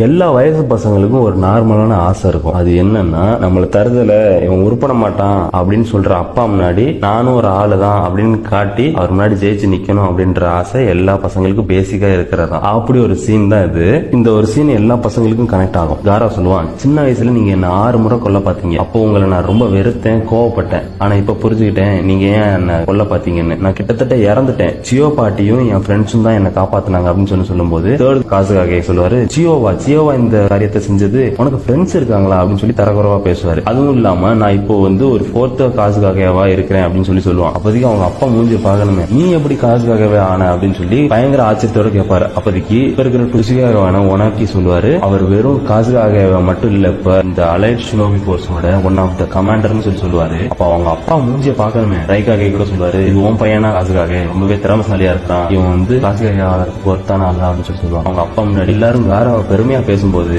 எல்லா வயசு பசங்களுக்கும் ஒரு நார்மலான ஆசை இருக்கும். அது என்னன்னா, நம்மள தருதல இவன் உருப்பட மாட்டான் அப்படின்னு சொல்ற அப்பா முன்னாடி நானும் ஒரு ஆளு தான் அப்படின்னு காட்டி அவர் முன்னாடி ஜெயிச்சு நிக்கணும் அப்படின்ற ஆசை எல்லா பசங்களுக்கும் பேசிக்கா இருக்கிறதா. அப்படி ஒரு சீன் தான் இது. இந்த ஒரு சீன் எல்லா பசங்களுக்கும் கனெக்ட் ஆகும். காரா சொல்லுவான், சின்ன வயசுல நீங்க என்ன 6 முறை கொல்ல பாத்தீங்க. அப்போ உங்களை நான் ரொம்ப வெறுத்தேன், கோவப்பட்டேன். ஆனா இப்ப புரிஞ்சுக்கிட்டேன் நீங்க ஏன் என்ன கொல்ல பாத்தீங்கன்னு. நான் கிட்டத்தட்ட இறந்துட்டேன். சியோ பாட்டியும் என் ஃப்ரெண்ட்ஸும் தான் என்ன காப்பாத்தினாங்க அப்படின்னு சொல்லும்போது தேர்ட் காசுகாக சொல்லுவாரு, சியோவா இந்த காரியத்தை செஞ்சது உனக்கு ஃப்ரெண்ட்ஸ் இருக்காங்களா அப்படின்னு சொல்லி தரக்குறவா பேசுவாரு. அதுவும் இல்லாம நான் இப்போ வந்து ஒரு 4th காசுகாகவா இருக்கிறேன் அப்படின்னு சொல்லுவான். அப்போதைக்கு அவங்க அப்பா மூஞ்சி பாக்கணுமே, நீ எப்படி காசுகாகவே ஆன அப்படின்னு சொல்லி பயங்கர ஆச்சரியத்தோட கேட்பாரு. அப்போதைக்கு இப்ப இருக்கிற டுசிகாகவான ஒனாக்கி சொல்லுவாரு, அவர் வெறும் காசுகாக மட்டும் இல்ல, இப்ப இந்த அலைட் ஷினோபி போர்ஸோட ஒன் ஆஃப் த கமாண்டர்னு சொல்லுவாரு. அப்ப அவங்க அப்பா மூஞ்சிய பாக்கணுமே. ரைகாகே கூட சொல்லுவாரு, இது உன் பையனா காசுகாக ரொம்பவே திறமசாலியா இருக்கான், இவன் வந்து காசுகாக ஆகிறதுக்கு ஒருத்தான ஆளா அப்படின்னு சொல்லுவாங்க. அவங்க அப்பா முன்னாடி எல்லாரும் காராவை பெருமையா பேசும்போது